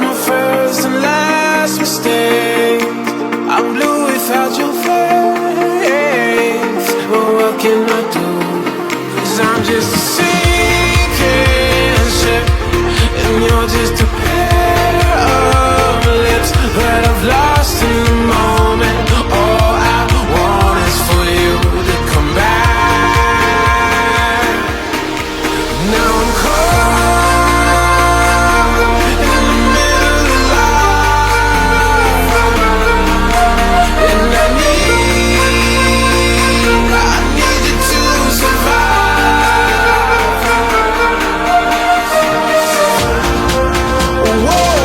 my first and last mistake. I'm blue without your face. But what can I do? 'Cause I'm just a sinking ship, and you're just a pair of lips that I've lost in the moment. All I want is for you to come back. Now I'm caught in the middle of life, and I need you to survive. Whoa,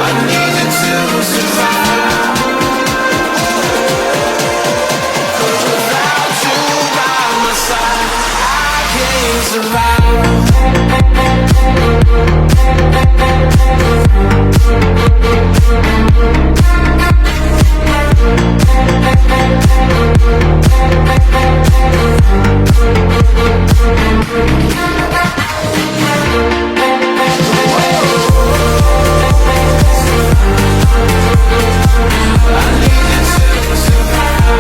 I need you to survive. 'Cause without you by my side, I can't survive. I need you to survive.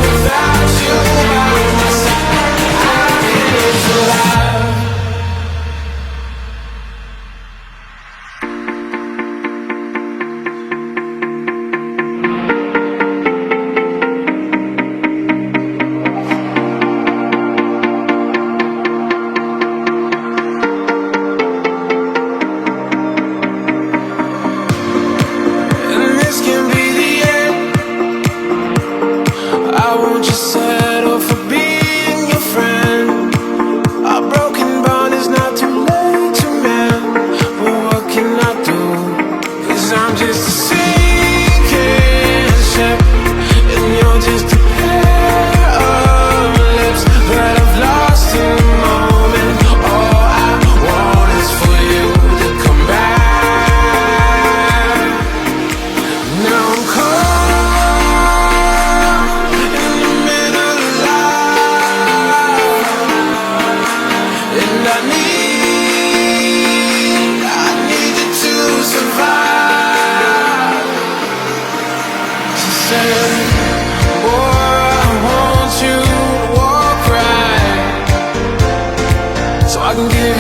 Without you by my side, I can't survive. And this can be the end. I won't just settle for being your friend. Our broken bond is not too late to mend. But what can I do? 'Cause I'm just a sinking ship, and you're just a pair of lips that I've lost in the moment. All I want is for you to come back. Now I'm caught in the middle of life, and I need you to survive. She said, boy, I want you to walk right, so I can give